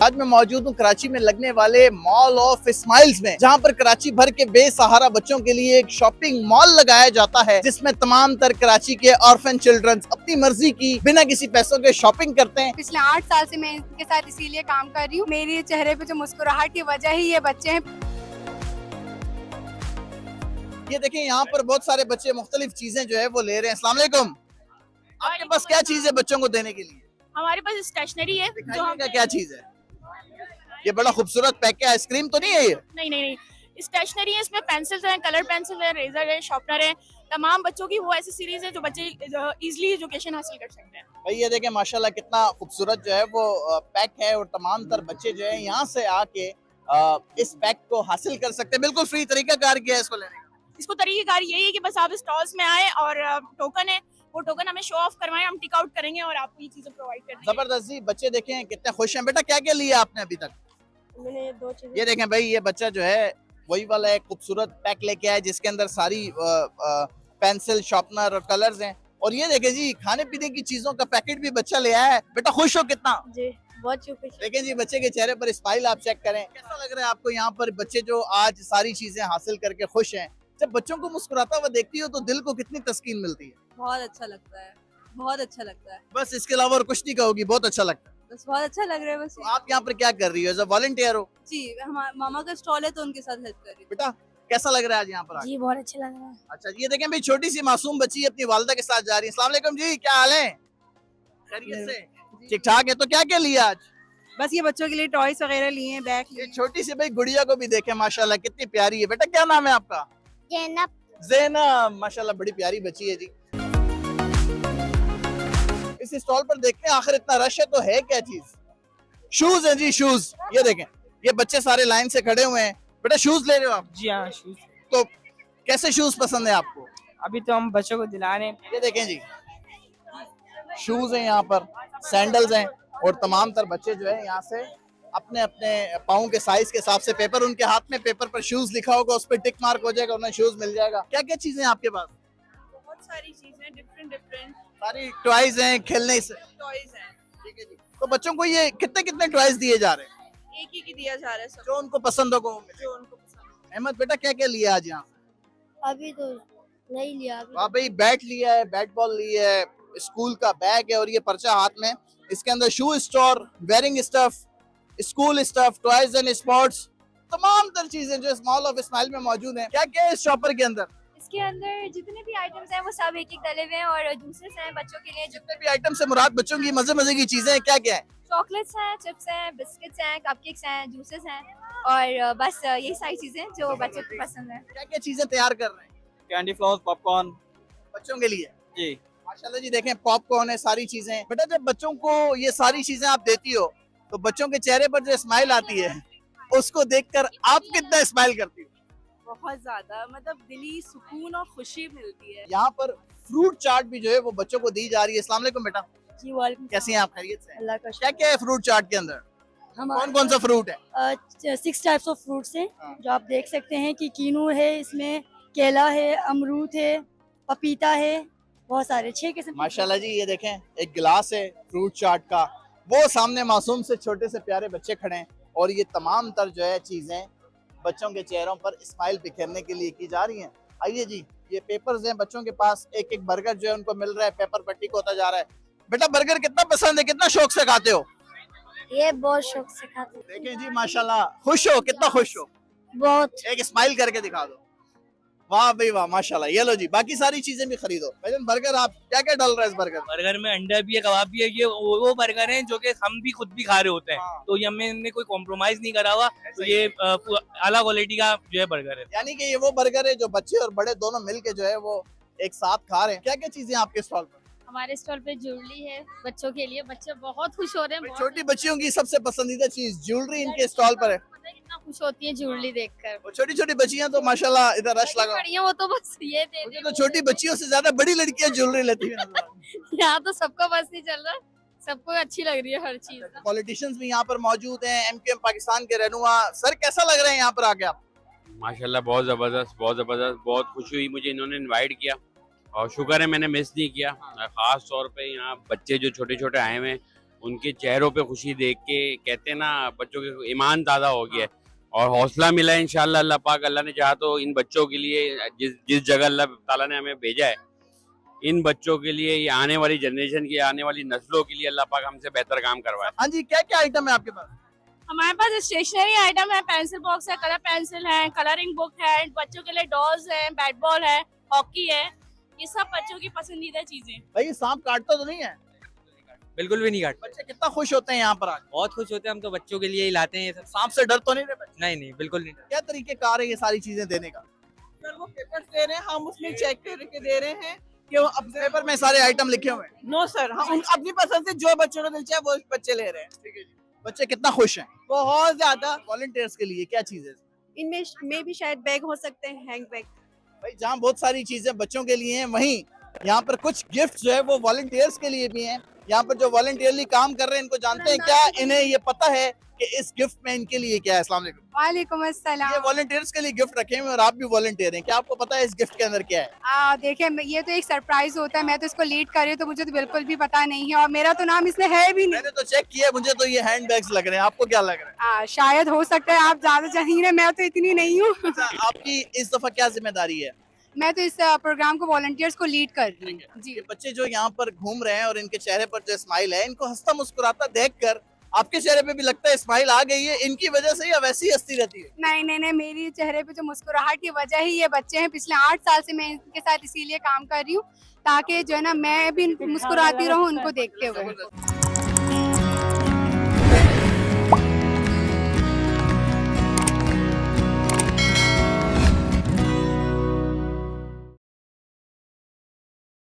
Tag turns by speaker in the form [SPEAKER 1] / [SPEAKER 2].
[SPEAKER 1] आज मैं मौजूद हूँ कराची में लगने वाले मॉल ऑफ स्माइल्स में, जहाँ पर कराची भर के बेसहारा बच्चों के लिए एक शॉपिंग मॉल लगाया जाता है, जिसमें तमाम तर कराची के ऑर्फन चिल्ड्रन अपनी मर्जी की बिना किसी पैसों के शॉपिंग करते हैं।
[SPEAKER 2] पिछले 8 साल से मैं इनके साथ इसीलिए काम कर रही हूँ। मेरे चेहरे पे जो मुस्कुराहट की वजह ही ये बच्चे हैं।
[SPEAKER 1] ये देखें, यहाँ पर बहुत सारे बच्चे मुख्तलिफ चीजें जो है वो ले रहे हैं। अस्सलाम वालेकुम, आपके पास क्या चीज है बच्चों को देने के लिए?
[SPEAKER 3] हमारे पास स्टेशनरी है जो हम
[SPEAKER 1] क्या चीज है? ये बड़ा खूबसूरत पैक है, आइसक्रीम तो नहीं है ये?
[SPEAKER 3] नहीं स्टेशनरी है, इसमें पेंसिल्स हैं, कलर पेंसिल है, रेजर है, शार्पनर है, तमाम बच्चों की वो ऐसी सीरीज है जो बच्चे इजीली एजुकेशन हासिल कर सकते हैं।
[SPEAKER 1] भाई ये देखें, माशाल्लाह कितना खूबसूरत जो है वो पैक है, और तमाम तर बच्चे जो है यहाँ से आके इस पैक को हासिल कर सकते हैं। बिल्कुल फ्री तरीकाकार किया है इसको लेने का।
[SPEAKER 3] इसको तरीकेकार यही है कि बस आप स्टॉल्स में आए और टोकन है, वो टोकन हमें शो ऑफ करवाएं, हम टिक आउट करेंगे और आपको ये चीजें प्रोवाइड कर देंगे।
[SPEAKER 1] जबरदस्त जी, बच्चे देखें कितने खुश हैं। बेटा क्या क्या लिया आपने अभी तक?
[SPEAKER 2] मैंने 2 चीजें।
[SPEAKER 1] ये देखें भाई, ये बच्चा जो है वही वाला एक खूबसूरत पैक लेके आया जिसके अंदर सारी पेंसिल, शार्पनर और कलर्स हैं। और ये देखें जी, खाने पीने की चीजों का पैकेट भी बच्चा ले आया है। बेटा खुश हो कितना?
[SPEAKER 2] जी बहुत शुक्रिया।
[SPEAKER 1] देखें जी, बच्चे के चेहरे पर स्माइल आप चेक करें। कैसा लग रहा है आपको यहाँ पर बच्चे जो आज सारी चीजें हासिल करके खुश हैं? जब बच्चों को मुस्कुराता हुआ देखती हो तो दिल को कितनी तस्कीन मिलती है।
[SPEAKER 4] बहुत अच्छा लगता है, बहुत अच्छा लगता है।
[SPEAKER 1] बस इसके अलावा और कुछ नहीं कहोगी, बहुत अच्छा लगता है।
[SPEAKER 4] बस बहुत अच्छा लग रहा है बस।
[SPEAKER 1] तो आप यहाँ पर क्या कर रही हो? एज अ वॉलंटियर हो?
[SPEAKER 4] जी, हमारे मामा का स्टॉल है तो उनके साथ हेल्प कर रही हूँ।
[SPEAKER 1] बेटा कैसा लग रहा है आज यहाँ पर आके?
[SPEAKER 2] जी बहुत अच्छा लग रहा है।
[SPEAKER 1] अच्छा, ये देखें भाई, छोटी सी मासूम बच्ची अपनी वालिदा के साथ जा रही है। अस्सलाम वालेकुम जी, क्या हाल है? खैरियत से? ठीक ठाक है। तो क्या क्या लिया आज?
[SPEAKER 4] बस ये बच्चों के लिए टॉयज वगैरह लिए हैं, बैग
[SPEAKER 1] ये छोटी सी भाई गुड़िया को भी देखें, माशाल्लाह कितनी प्यारी है। बेटा क्या नाम है आपका? ज़ैनब, माशाल्लाह बड़ी प्यारी बच्ची है जी। इस स्टॉल पर देखते हैं आखिर इतना रश है तो है क्या चीज? शूज है जी, शूज। ये देखें, ये बच्चे सारे लाइन से खड़े हुए हैं। बेटा शूज ले रहे हो आप?
[SPEAKER 5] जी हाँ, शूज।
[SPEAKER 1] तो कैसे शूज पसंद है आपको?
[SPEAKER 5] अभी तो हम बच्चों को दिला रहे हैं।
[SPEAKER 1] ये देखें जी, शूज हैं यहाँ पर, सैंडल्स हैं, और तमाम तर बच्चे जो है यहाँ से अपने अपने पाँव के साइज के हिसाब से, पेपर उनके हाथ में, पेपर पर शूज लिखा होगा, उस पर टिक मार्क हो जाएगा, उन्हें शूज मिल जाएगा। क्या क्या चीजें हैं आपके पास?
[SPEAKER 4] बहुत सारी चीजें, डिफरेंट
[SPEAKER 1] सारी टॉयज हैं, खेलने से।
[SPEAKER 4] टॉयज हैं।
[SPEAKER 1] ठीक है जी। तो बच्चों को ये कितने कितने टॉयज दिए जा रहे हैं?
[SPEAKER 4] एक ही की दिया जा रहा है सब,
[SPEAKER 1] जो उनको पसंद हो वो मिले।
[SPEAKER 4] जो उनको पसंद है।
[SPEAKER 1] अहमद बेटा क्या क्या लिया आज यहाँ?
[SPEAKER 2] अभी तो नहीं लिया।
[SPEAKER 1] वाह भाई, बैट लिया है, बैट बॉल लिया है, स्कूल का बैग है, और ये पर्चा हाथ में, इसके अंदर shoe store, wearing stuff, school stuff, toys and sports, तमाम तर चीजें जो इस मॉल ऑफ स्माइल में मौजूद हैं। क्या क्या है इस शॉपर के अंदर?
[SPEAKER 2] इसके अंदर जितने भी आइटम्स हैं वो सब एक एक डले हुए हैं, और जूसेस हैं बच्चों के लिए।
[SPEAKER 1] जितने भी आइटम से मुराद बच्चों की मजे मजे की चीजें हैं, क्या क्या है?
[SPEAKER 2] चॉकलेट्स हैं, चिप्स हैं, बिस्किट्स हैं, कपकेक्स हैं, जूसेस हैं, और बस यही सारी चीजें जो बच्चों को पसंद है।
[SPEAKER 1] क्या क्या चीजें तैयार कर रहे हैं
[SPEAKER 5] कैंडी फ्लावर्स, पॉपकॉर्न।
[SPEAKER 1] बच्चों के लिए?
[SPEAKER 5] जी।
[SPEAKER 1] माशाल्लाह जी, देखें पॉपकॉर्न है, सारी चीजें हैं। बेटा जब बच्चों को ये सारी चीजें आप देती हो तो बच्चों के चेहरे पर जो स्माइल आती है उसको देखकर आप कितना स्माइल करती हो?
[SPEAKER 4] बहुत ज्यादा, मतलब दिली सुकून और खुशी मिलती है।
[SPEAKER 1] यहाँ पर फ्रूट चाट भी जो है वो बच्चों को दी जा रही है। अस्सलाम वालेकुम बेटा,
[SPEAKER 2] जी वालेकुम।
[SPEAKER 1] कैसी हैं आप? खैरियत से?
[SPEAKER 2] अल्लाह का
[SPEAKER 1] क्या क्या है फ्रूट चाट के अंदर? कौन कौन सा फ्रूट है?
[SPEAKER 2] 6 टाइप्स ऑफ फ्रूट्स हैं
[SPEAKER 1] हाँ।
[SPEAKER 2] जो आप देख सकते हैं कि कीनू है, इसमें केला है, अमरूद है, पपीता है, बहुत सारे 6 किस्म।
[SPEAKER 1] माशाल्लाह जी, ये देखें एक गिलास है फ्रूट चाट का, वो सामने मासूम से छोटे से प्यारे बच्चे खड़े हैं, और ये तमाम तर जो है चीजें बच्चों के चेहरों पर स्माइल बिखेरने के लिए की जा रही हैं। आइए जी, ये पेपर्स हैं बच्चों के पास, एक एक बर्गर जो है उनको मिल रहा है, पेपर पर टिक होता जा रहा है। बेटा बर्गर कितना पसंद है, कितना शौक से खाते हो?
[SPEAKER 2] ये बहुत शौक से खाते हैं।
[SPEAKER 1] देखें जी, माशाल्लाह खुश हो, कितना खुश हो?
[SPEAKER 2] बहुत।
[SPEAKER 1] एक स्माइल करके दिखा दो। वाह भाई वाह, माशाल्लाह। ये लो जी, बाकी सारी चीजें भी खरीदो। भाईजान बर्गर आप क्या क्या डाल रहा है इस बर्गर?
[SPEAKER 5] बर्गर में अंडा भी है, कबाब भी है। ये वो बर्गर हैं जो कि हम भी खुद भी खा रहे होते हैं।
[SPEAKER 1] हाँ।
[SPEAKER 5] तो ये हमने कोई कॉम्प्रोमाइज नहीं करा हुआ। तो ये आला क्वालिटी का जो है बर्गर है।
[SPEAKER 1] यानी कि ये वो बर्गर है जो बच्चे और बड़े दोनों मिलके जो है वो एक साथ खा रहे हैं। क्या क्या चीजें आपके स्टॉल पर?
[SPEAKER 3] हमारे स्टॉल पे ज्वेलरी है बच्चों के लिए, बच्चे बहुत खुश हो रहे हैं।
[SPEAKER 1] छोटी बच्चियों की सबसे पसंदीदा चीज ज्वेलरी इनके स्टॉल पर है।
[SPEAKER 3] पता है कितना खुश होती है ज्वेलरी देखकर।
[SPEAKER 1] वो छोटी छोटी बच्चियां तो माशाल्लाह इधर रश लगा।
[SPEAKER 3] बढ़िया, वो तो बस ये दे
[SPEAKER 1] मुझे तो छोटी बच्चियों से ज्यादा बड़ी लड़कियां ज्वेलरी लेती हैं।
[SPEAKER 3] यहाँ तो सबको बस नहीं चल रहा, सबको अच्छी लग रही है हर चीज।
[SPEAKER 1] पॉलिटिशियंस भी यहाँ पर मौजूद हैं, एमक्यूएम पाकिस्तान के रहनुमा। सर कैसा लग रहा है यहाँ पर आके आप?
[SPEAKER 6] माशाल्लाह बहुत ज़बरदस्त, बहुत ज़बरदस्त। बहुत खुशी हुई मुझे इन्होंने इनवाइट किया, और शुक्र है मैंने मिस नहीं किया। ख़ास तौर पे यहाँ बच्चे जो छोटे छोटे आए हुए हैं, उनके चेहरों पे खुशी देख के कहते हैं ना, बच्चों के ईमान ताज़ा हो गया है और हौसला मिला है। इंशाल्लाह अल्लाह पाक, अल्लाह ने चाहा तो इन बच्चों के लिए जिस जगह अल्लाह ताला ने हमें भेजा है, इन बच्चों के लिए, ये आने वाली जनरेशन की, आने वाली नस्लों के लिए अल्लाह पाक हमसे बेहतर काम करवाए।
[SPEAKER 1] हाँ जी, क्या क्या आइटम है आपके पास?
[SPEAKER 3] हमारे पास स्टेशनरी आइटम है, पेंसिल बॉक्स है, कलर पेंसिल है, कलरिंग बुक है, बच्चों के लिए डॉल्स है, बैट बॉल है, हॉकी है, ये सब बच्चों की पसंदीदा चीजें।
[SPEAKER 1] भाई ये सांप काटता तो नहीं है?
[SPEAKER 5] बिल्कुल भी नहीं काटते,
[SPEAKER 1] बच्चे कितना खुश होते हैं यहाँ पर आके?
[SPEAKER 5] बहुत खुश होते हैं। हम तो बच्चों के लिए ही लाते हैं ये सब।
[SPEAKER 1] सांप से डर तो नहीं रहे बच्चे?
[SPEAKER 5] नहीं नहीं, बिल्कुल नहीं।
[SPEAKER 1] क्या तरीके कार है ये सारी चीजें देने का?
[SPEAKER 7] सर वो पेपर्स दे रहे हैं, हम उसमें चेक करके दे रहे हैं कि वो अब
[SPEAKER 1] पेपर में सारे आइटम लिखे हुए हैं।
[SPEAKER 7] नो सर, हम अपनी पसंद से जो बच्चों को दिल चाहे वो बच्चे ले रहे हैं।
[SPEAKER 1] बच्चे कितना खुश हैं?
[SPEAKER 7] बहुत ज्यादा।
[SPEAKER 1] वॉलंटियर्स के लिए क्या चीज है?
[SPEAKER 4] इनमें भी शायद बैग हो सकते हैं, हैंड बैग।
[SPEAKER 1] भाई जहाँ बहुत सारी चीजें बच्चों के लिए हैं, वहीं यहाँ पर कुछ गिफ्ट जो है वो वॉलंटियर्स के लिए भी हैं। यहाँ पर जो वॉलंटियरली काम कर रहे हैं, इनको जानते हैं क्या? इन्हें ये पता है कि इस गिफ्ट में इनके लिए क्या है? अस्सलाम वालेकुम।
[SPEAKER 8] वालेकुम
[SPEAKER 1] ये
[SPEAKER 8] अस्सलाम।
[SPEAKER 1] वॉलंटियर्स के लिए गिफ्ट रखे हुए हैं और आप भी वॉलंटियर हैं, क्या आपको पता है इस गिफ्ट के अंदर क्या है?
[SPEAKER 8] देखिए ये तो एक सरप्राइज होता है, मैं तो इसको लीड कर रही हूँ तो मुझे तो बिल्कुल भी पता नहीं है और मेरा तो नाम इसमें है भी नहीं।
[SPEAKER 1] मैंने तो चेक किया, मुझे तो ये हैंड बैग्स लग रहे हैं, आपको क्या लग रहा है?
[SPEAKER 8] शायद हो सकता है आप ज्यादा जाहिर है, मैं तो इतनी नहीं हूँ।
[SPEAKER 1] अच्छा, आपकी इस दफा क्या जिम्मेदारी है?
[SPEAKER 8] मैं तो इस प्रोग्राम को वॉलंटियर्स को लीड कर रही हूँ जी।
[SPEAKER 1] ये बच्चे जो यहाँ पर घूम रहे हैं और इनके चेहरे पर जो स्माइल है, इनको हंसता मुस्कुराता देखकर आपके चेहरे पे भी लगता है स्माइल आ गई है इनकी वजह से, या वैसी ही हंसती रहती है?
[SPEAKER 8] नहीं नहीं नहीं, मेरी चेहरे पे जो मुस्कुराहट की वजह ही ये बच्चे हैं। पिछले 8 साल से मैं इनके साथ इसीलिए काम कर रही हूँ ताकि जो है ना मैं भी मुस्कुराती रहूँ उनको देखते हुए।